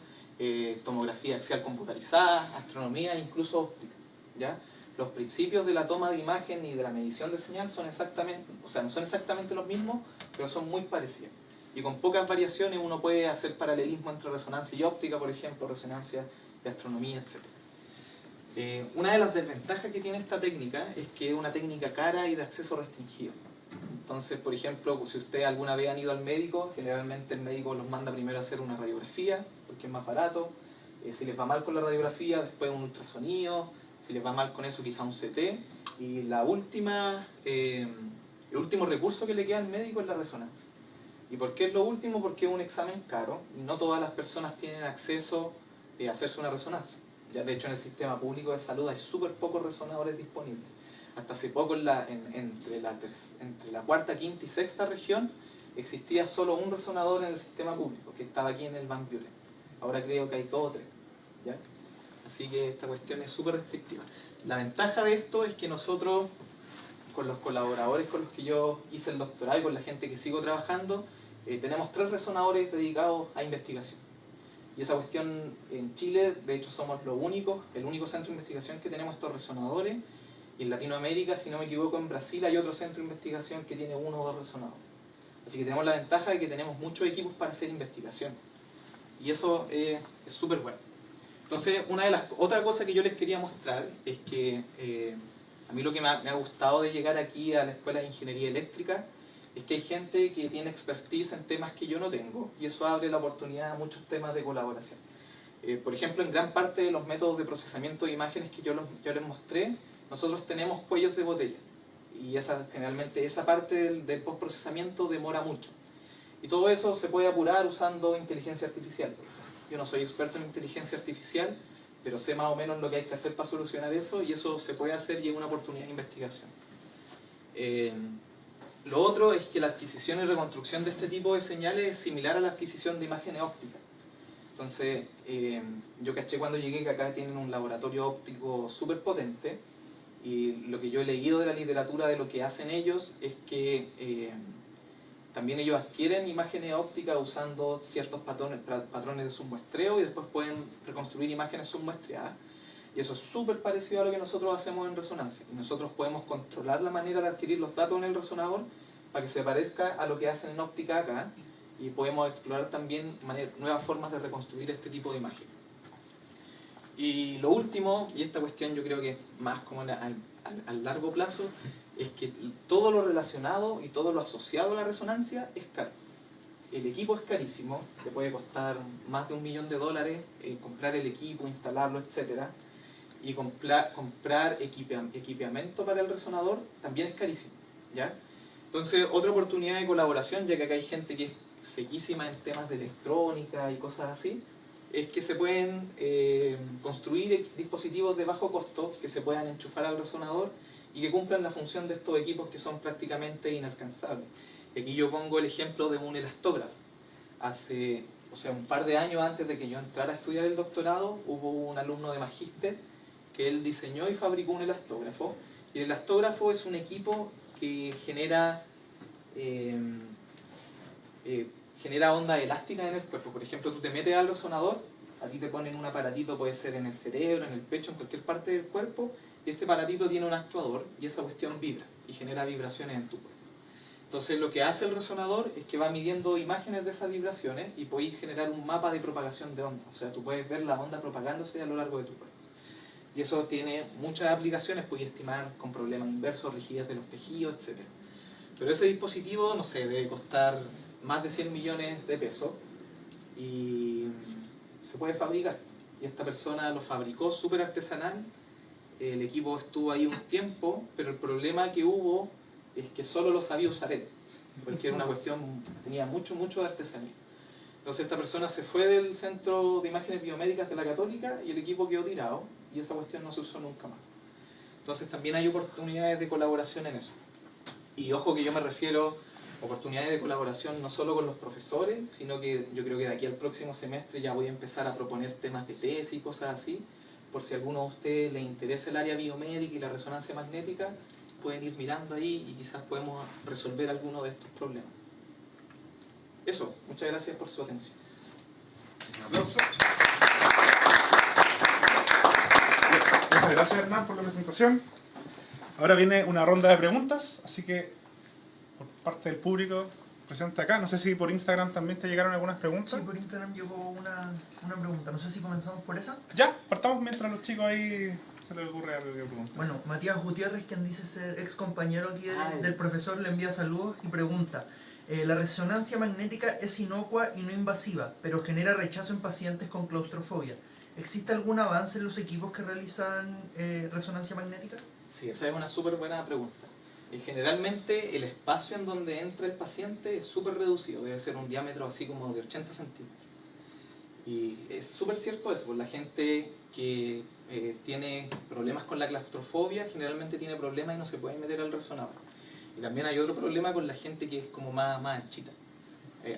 tomografía axial computarizada, astronomía e incluso óptica, ¿ya? Los principios de la toma de imagen y de la medición de señal son exactamente, o sea, no son exactamente los mismos, pero son muy parecidos. Y con pocas variaciones uno puede hacer paralelismo entre resonancia y óptica, por ejemplo, resonancia y astronomía, etc. Una de las desventajas que tiene esta técnica es que es una técnica cara y de acceso restringido. Entonces, por ejemplo, si ustedes alguna vez han ido al médico, generalmente el médico los manda primero a hacer una radiografía, porque es más barato. Si les va mal con la radiografía, después un ultrasonido. Si les va mal con eso, quizá un CT. Y la última, el último recurso que le queda al médico es la resonancia. ¿Y por qué es lo último? Porque es un examen caro y no todas las personas tienen acceso a hacerse una resonancia. Ya, de hecho, en el sistema público de salud hay súper pocos resonadores disponibles. Hasta hace poco entre la cuarta, quinta y sexta región existía solo un resonador en el sistema público, que estaba aquí en el Van Buren. Ahora creo que hay 2 o 3. ¿Ya? Así que esta cuestión es súper restrictiva. La ventaja de esto es que nosotros, con los colaboradores con los que yo hice el doctorado y con la gente que sigo trabajando, tenemos 3 resonadores dedicados a investigación. Y esa cuestión en Chile, de hecho somos el único centro de investigación que tenemos estos resonadores. Y en Latinoamérica, si no me equivoco, en Brasil hay otro centro de investigación que tiene 1 o 2 resonadores. Así que tenemos la ventaja de que tenemos muchos equipos para hacer investigación. Y eso es súper bueno. Entonces, otra cosa que yo les quería mostrar es que a mí lo que me ha gustado de llegar aquí a la Escuela de Ingeniería Eléctrica es que hay gente que tiene expertise en temas que yo no tengo, y eso abre la oportunidad a muchos temas de colaboración. Por ejemplo, en gran parte de los métodos de procesamiento de imágenes que yo les mostré, nosotros tenemos cuellos de botella, y generalmente esa parte del postprocesamiento demora mucho. Y todo eso se puede apurar usando inteligencia artificial. Yo no soy experto en inteligencia artificial, pero sé más o menos lo que hay que hacer para solucionar eso, y eso se puede hacer y es una oportunidad de investigación. Lo otro es que la adquisición y reconstrucción de este tipo de señales es similar a la adquisición de imágenes ópticas. Entonces, yo caché cuando llegué que acá tienen un laboratorio óptico súper potente, y lo que yo he leído de la literatura de lo que hacen ellos es que también ellos adquieren imágenes ópticas usando ciertos patrones de submuestreo, y después pueden reconstruir imágenes submuestreadas. Y eso es súper parecido a lo que nosotros hacemos en resonancia. Y nosotros podemos controlar la manera de adquirir los datos en el resonador para que se parezca a lo que hacen en óptica acá, y podemos explorar también nuevas formas de reconstruir este tipo de imagen. Y lo último, y esta cuestión yo creo que es más como al largo plazo, es que todo lo relacionado y todo lo asociado a la resonancia es caro. El equipo es carísimo, te puede costar más de $1 millón, comprar el equipo, instalarlo, etc. Y comprar equipamiento para el resonador también es carísimo, ¿ya? Entonces, otra oportunidad de colaboración, ya que acá hay gente que es sequísima en temas de electrónica y cosas así, es que se pueden construir dispositivos de bajo costo que se puedan enchufar al resonador y que cumplan la función de estos equipos que son prácticamente inalcanzables. Y aquí yo pongo el ejemplo de un elastógrafo. Un par de años antes de que yo entrara a estudiar el doctorado, hubo un alumno de magíster que él diseñó y fabricó un elastógrafo. Y el elastógrafo es un equipo que genera ondas elásticas en el cuerpo. Por ejemplo, tú te metes al resonador, a ti te ponen un aparatito, puede ser en el cerebro, en el pecho, en cualquier parte del cuerpo, y este aparatito tiene un actuador, y esa cuestión vibra, y genera vibraciones en tu cuerpo. Entonces lo que hace el resonador es que va midiendo imágenes de esas vibraciones y podéis generar un mapa de propagación de ondas. O sea, tú puedes ver la onda propagándose a lo largo de tu cuerpo. Y eso tiene muchas aplicaciones, puedes estimar con problemas inversos, rigidez de los tejidos, etc. Pero ese dispositivo, no sé, debe costar más de 100 millones de pesos y se puede fabricar. Y esta persona lo fabricó súper artesanal, el equipo estuvo ahí un tiempo, pero el problema que hubo es que solo lo sabía usar él, porque era una cuestión, tenía mucho de artesanía. Entonces esta persona se fue del Centro de Imágenes Biomédicas de la Católica y el equipo quedó tirado y esa cuestión no se usó nunca más. Entonces también hay oportunidades de colaboración en eso. Y ojo que yo me refiero a oportunidades de colaboración no solo con los profesores, sino que yo creo que de aquí al próximo semestre ya voy a empezar a proponer temas de tesis y cosas así, por si a alguno de ustedes les interesa el área biomédica y la resonancia magnética, pueden ir mirando ahí y quizás podemos resolver alguno de estos problemas. Eso, muchas gracias por su atención. Un aplauso. Muchas gracias, Hernán, por la presentación. Ahora viene una ronda de preguntas, así que por parte del público presente acá, no sé si por Instagram también te llegaron algunas preguntas. Sí, por Instagram llegó una pregunta, no sé si comenzamos por esa. Ya, partamos mientras los chicos ahí se les ocurre algo que preguntar. Bueno, Matías Gutiérrez, quien dice ser ex compañero aquí del profesor, le envía saludos y pregunta: la resonancia magnética es inocua y no invasiva, pero genera rechazo en pacientes con claustrofobia. ¿Existe algún avance en los equipos que realizan resonancia magnética? Sí, esa es una súper buena pregunta. Generalmente el espacio en donde entra el paciente es súper reducido, debe ser un diámetro así como de 80 centímetros. Y es súper cierto eso, pues la gente que tiene problemas con la claustrofobia generalmente tiene problemas y no se puede meter al resonador. Y también hay otro problema con la gente que es como más anchita.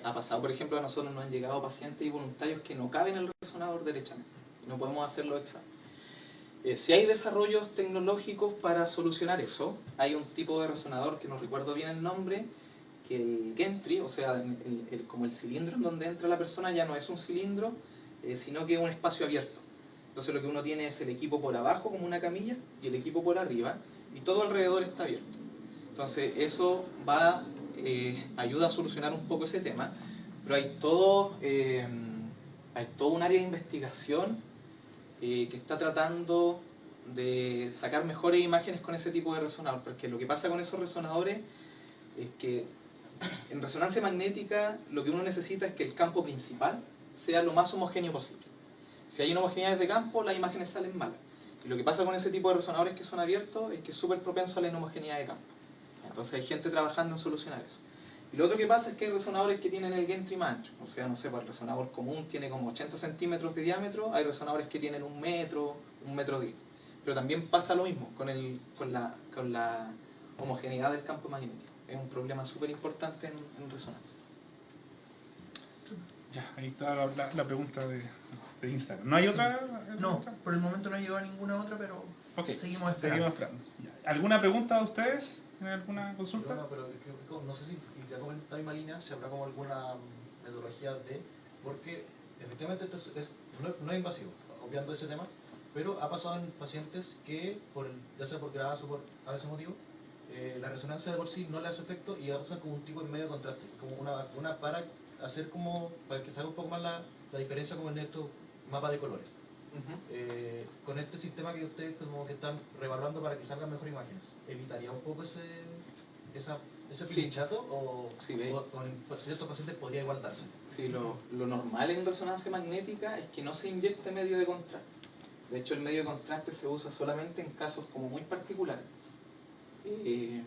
Ha pasado, por ejemplo, a nosotros nos han llegado pacientes y voluntarios que no caben en el resonador derechamente y no podemos hacer los exámenes. Si hay desarrollos tecnológicos para solucionar eso, hay un tipo de resonador que no recuerdo bien el nombre, que el gantry, o sea, como el cilindro en donde entra la persona ya no es un cilindro, sino que es un espacio abierto. Entonces lo que uno tiene es el equipo por abajo como una camilla y el equipo por arriba y todo alrededor está abierto. Entonces eso ayuda a solucionar un poco ese tema, pero hay todo un área de investigación que está tratando de sacar mejores imágenes con ese tipo de resonador, porque lo que pasa con esos resonadores es que en resonancia magnética lo que uno necesita es que el campo principal sea lo más homogéneo posible. Si hay inhomogeneidades de campo, las imágenes salen malas. Y lo que pasa con ese tipo de resonadores que son abiertos es que es súper propenso a la inhomogeneidad de campo. Entonces hay gente trabajando en solucionar eso. Y lo otro que pasa es que hay resonadores que tienen el gantry más ancho. O sea, no sé, pues el resonador común tiene como 80 centímetros de diámetro, hay resonadores que tienen 1 metro, 1 metro 10. Pero también pasa lo mismo con la homogeneidad del campo magnético. Es un problema súper importante en resonancia. Ya, ahí está la pregunta de Instagram. ¿No hay otra? No, por el momento no ha llegado ninguna otra, pero seguimos esperando. Ya. ¿Alguna pregunta de ustedes? ¿Tienen alguna consulta? No, pero no sé si ya como en esta misma línea, si habrá como alguna metodología porque efectivamente esto no es invasivo, obviando ese tema, pero ha pasado en pacientes que, ya sea por gravedad o por a ese motivo, la resonancia de por sí no le hace efecto y usan como un tipo de medio de contraste, como una para hacer como, para que se haga un poco más la diferencia como en estos mapas de colores. Con este sistema que ustedes como que están revaluando para que salgan mejor imágenes, ¿evitaría un poco ese pinchazo? ¿O con ciertos pacientes podría igual darse? Sí, lo normal en resonancia magnética es que no se inyecte medio de contraste. De hecho, el medio de contraste se usa solamente en casos como muy particulares. Y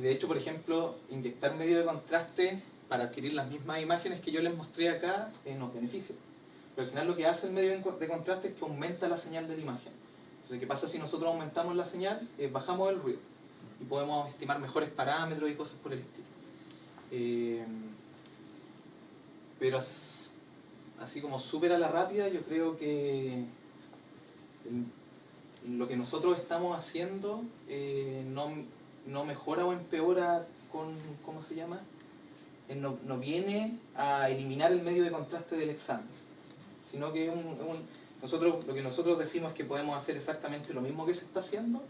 de hecho, por ejemplo, inyectar medio de contraste para adquirir las mismas imágenes que yo les mostré acá nos beneficia. Pero al final lo que hace el medio de contraste es que aumenta la señal de la imagen. Entonces, ¿qué pasa si nosotros aumentamos la señal? Bajamos el ruido y podemos estimar mejores parámetros y cosas por el estilo. Pero así como súper a la rápida, yo creo que lo que nosotros estamos haciendo no mejora o empeora con, ¿cómo se llama? No viene a eliminar el medio de contraste del examen, sino que lo que nosotros decimos es que podemos hacer exactamente lo mismo que se está haciendo,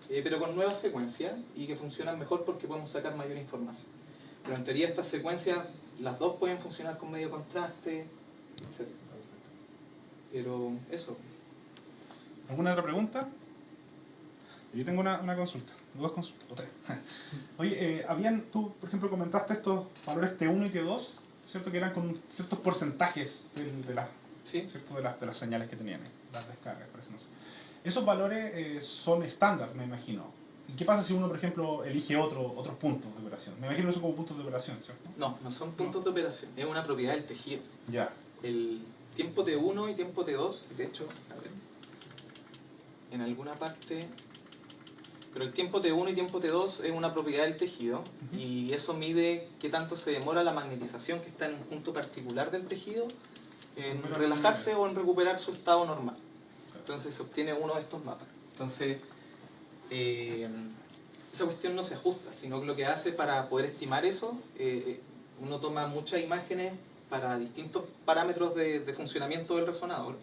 pero con nuevas secuencias y que funcionan mejor porque podemos sacar mayor información. Pero en teoría estas secuencias, las dos pueden funcionar con medio contraste, etc. Pero eso. ¿Alguna otra pregunta? Yo tengo una consulta, 2 consultas, o 3. Oye, tú, por ejemplo, comentaste estos valores T1 y T2, ¿cierto? Que eran con ciertos porcentajes de las señales que tenían, las descargas, por eso no sé. Esos valores son estándar, me imagino. ¿Y qué pasa si uno, por ejemplo, elige otros puntos de operación? Me imagino que son como puntos de operación, ¿cierto? No son puntos de operación, es una propiedad del tejido. Ya. El tiempo T1 y tiempo T2, de hecho, a ver, en alguna parte... Pero el tiempo T1 y tiempo T2 es una propiedad del tejido y eso mide qué tanto se demora la magnetización que está en un punto particular del tejido en relajarse o en recuperar su estado normal. Entonces se obtiene uno de estos mapas. Entonces, esa cuestión no se ajusta, sino que lo que hace para poder estimar eso, uno toma muchas imágenes para distintos parámetros de funcionamiento del resonador.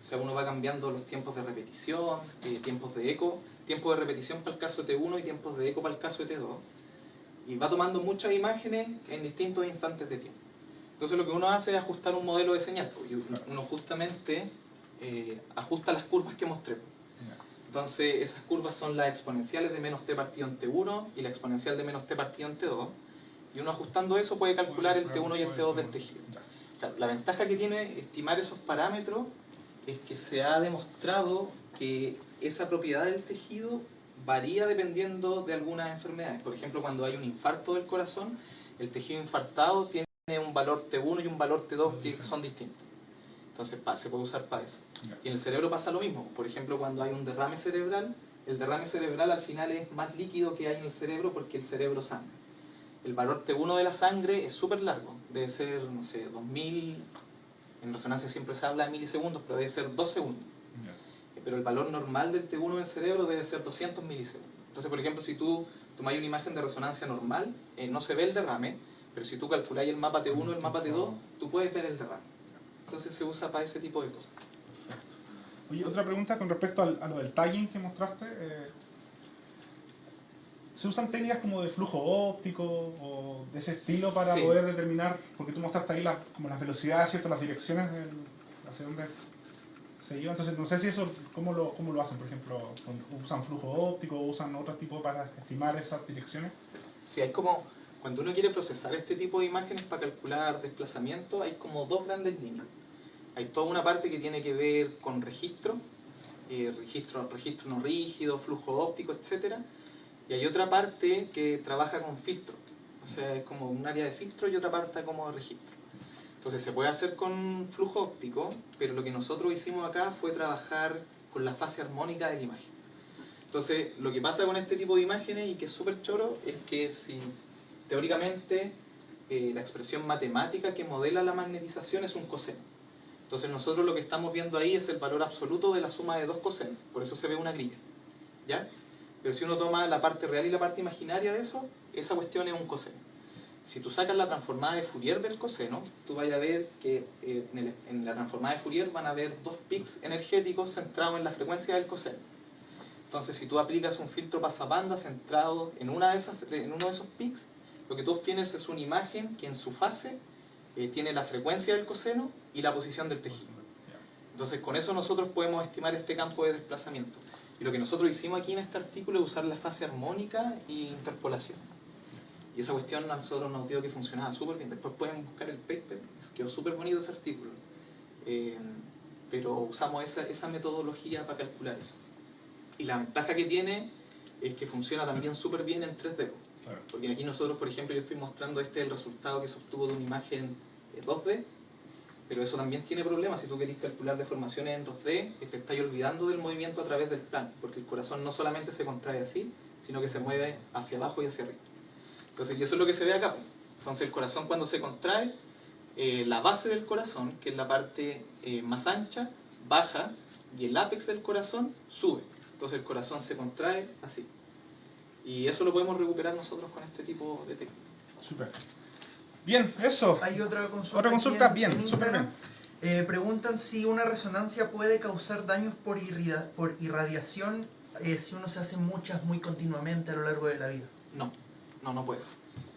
O sea, uno va cambiando los tiempos de repetición, tiempos de eco, tiempo de repetición para el caso de T1 y tiempos de eco para el caso de T2. Y va tomando muchas imágenes en distintos instantes de tiempo. Entonces lo que uno hace es ajustar un modelo de señal. Uno justamente ajusta las curvas que mostré. Entonces esas curvas son las exponenciales de menos t partido en T1 y la exponencial de menos t partido en T2. Y uno ajustando eso puede calcular el T1 y el T2 del tejido. Claro, la ventaja que tiene estimar esos parámetros es que se ha demostrado que esa propiedad del tejido varía dependiendo de algunas enfermedades. Por ejemplo, cuando hay un infarto del corazón, el tejido infartado tiene un valor T1 y un valor T2 que son distintos. Entonces se puede usar para eso. Y en el cerebro pasa lo mismo. Por ejemplo, cuando hay un derrame cerebral, el derrame cerebral al final es más líquido que hay en el cerebro porque el cerebro sangra. El valor T1 de la sangre es súper largo. Debe ser, no sé, 2000... En resonancia siempre se habla de milisegundos, pero debe ser 2 segundos. Pero el valor normal del T1 del cerebro debe ser 200 milisegundos. Entonces, por ejemplo, si tú tomáis una imagen de resonancia normal, no se ve el derrame, pero si tú calculáis el mapa T1 y el mapa T2, tú puedes ver el derrame. Entonces se usa para ese tipo de cosas. Oye, otra pregunta con respecto a lo del tagging que mostraste. ¿Se usan técnicas como de flujo óptico o de ese estilo para Sí. poder determinar, porque tú mostraste ahí como las velocidades, ¿cierto? Las direcciones hacia dónde se iba? Entonces no sé si eso, ¿cómo lo hacen? Por ejemplo, ¿usan flujo óptico o usan otro tipo para estimar esas direcciones? Sí, hay como, cuando uno quiere procesar este tipo de imágenes para calcular desplazamiento, hay como dos grandes líneas. Hay toda una parte que tiene que ver con registro no rígido, flujo óptico, etcétera. Y hay otra parte que trabaja con filtro. O sea, es como un área de filtro y otra parte como de registro. Entonces se puede hacer con flujo óptico, pero lo que nosotros hicimos acá fue trabajar con la fase armónica de la imagen. Entonces, lo que pasa con este tipo de imágenes, y que es súper choro, es que si teóricamente la expresión matemática que modela la magnetización es un coseno. Entonces nosotros lo que estamos viendo ahí es el valor absoluto de la suma de dos cosenos, por eso se ve una grilla, ¿ya? Pero si uno toma la parte real y la parte imaginaria de eso, esa cuestión es un coseno. Si tú sacas la transformada de Fourier del coseno, tú vas a ver que en la transformada de Fourier van a haber dos pics energéticos centrados en la frecuencia del coseno. Entonces, si tú aplicas un filtro pasabanda centrado en uno de esos pics, lo que tú obtienes es una imagen que en su fase tiene la frecuencia del coseno y la posición del tejido. Entonces, con eso nosotros podemos estimar este campo de desplazamiento. Y lo que nosotros hicimos aquí en este artículo es usar la fase armónica e interpolación. Y esa cuestión a nosotros nos dio que funcionaba súper bien. Después pueden buscar el paper, quedó súper bonito ese artículo. Pero usamos esa metodología para calcular eso. Y la ventaja que tiene es que funciona también súper bien en 3D. Claro. Porque aquí nosotros, por ejemplo, yo estoy mostrando el resultado que se obtuvo de una imagen 2D, pero eso también tiene problemas. Si tú querés calcular deformaciones en 2D, te estás olvidando del movimiento a través del plano, porque el corazón no solamente se contrae así, sino que se mueve hacia abajo y hacia arriba. Entonces, y eso es lo que se ve acá. Entonces, el corazón cuando se contrae, la base del corazón, que es la parte más ancha, baja, y el ápex del corazón sube. Entonces, el corazón se contrae así. Y eso lo podemos recuperar nosotros con este tipo de técnica. Súper. Bien, eso. Hay otra consulta. Otra consulta, aquí bien, en súper Instagram. bien. Preguntan si una resonancia puede causar daños por irradiación si uno se hace muchas muy continuamente a lo largo de la vida. No puede.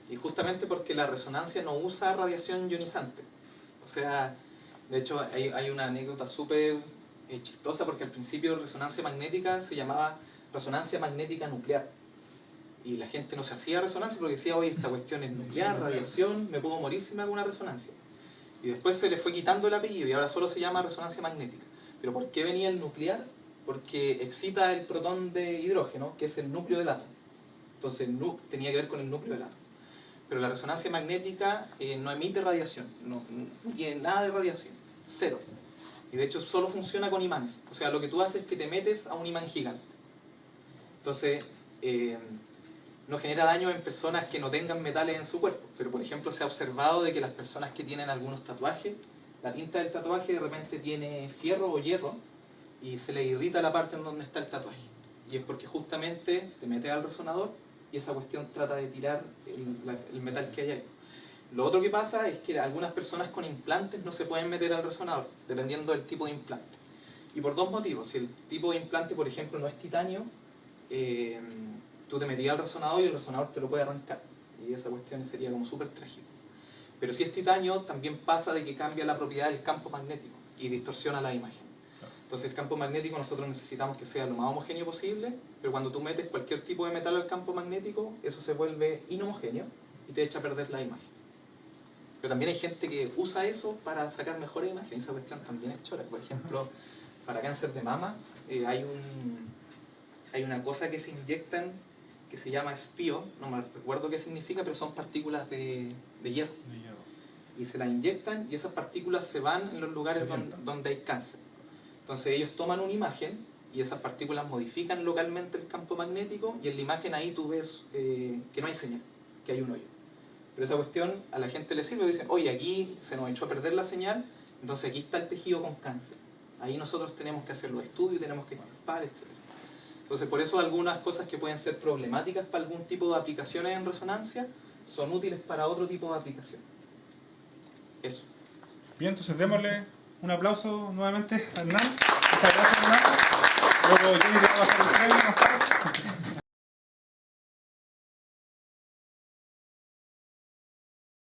Y justamente porque la resonancia no usa radiación ionizante. O sea, de hecho hay una anécdota súper chistosa, porque al principio resonancia magnética se llamaba resonancia magnética nuclear. Y la gente no se hacía resonancia porque decía, oye, esta cuestión es nuclear, radiación, me puedo morir si me hago una resonancia. Y después se le fue quitando el apellido y ahora solo se llama resonancia magnética. ¿Pero por qué venía el nuclear? Porque excita el protón de hidrógeno, que es el núcleo del átomo. Entonces tenía que ver con el núcleo del átomo. Pero la resonancia magnética no emite radiación, no tiene nada de radiación, cero. Y de hecho solo funciona con imanes. O sea, lo que tú haces es que te metes a un imán gigante. Entonces, no genera daño en personas que no tengan metales en su cuerpo. Pero por ejemplo se ha observado de que las personas que tienen algunos tatuajes, la tinta del tatuaje de repente tiene fierro o hierro y se le irrita la parte en donde está el tatuaje. Y es porque justamente te metes al resonador y esa cuestión trata de tirar el metal que hay ahí. Lo otro que pasa es que algunas personas con implantes no se pueden meter al resonador, dependiendo del tipo de implante. Y por dos motivos. Si el tipo de implante, por ejemplo, no es titanio, tú te metías al resonador y el resonador te lo puede arrancar. Y esa cuestión sería como súper trágico. Pero si es titanio, también pasa de que cambia la propiedad del campo magnético y distorsiona la imagen. Entonces el campo magnético nosotros necesitamos que sea lo más homogéneo posible, pero cuando tú metes cualquier tipo de metal al campo magnético, eso se vuelve inhomogéneo y te echa a perder la imagen. Pero también hay gente que usa eso para sacar mejores imágenes. Esa cuestión también es chora. Por ejemplo, para cáncer de mama hay una cosa que se inyectan que se llama espío, no me recuerdo qué significa, pero son partículas de hierro. Y se las inyectan y esas partículas se van en los lugares donde hay cáncer. Entonces ellos toman una imagen y esas partículas modifican localmente el campo magnético y en la imagen ahí tú ves que no hay señal, que hay un hoyo. Pero esa cuestión a la gente le sirve, dicen, oye, aquí se nos echó a perder la señal, entonces aquí está el tejido con cáncer. Ahí nosotros tenemos que hacer los estudios, tenemos que estirpar, etc. Entonces por eso algunas cosas que pueden ser problemáticas para algún tipo de aplicaciones en resonancia son útiles para otro tipo de aplicación. Eso. Bien, entonces démosle un aplauso nuevamente a Hernán. Muchas gracias, Hernán. Luego Jenny te va a pasar el premio más tarde.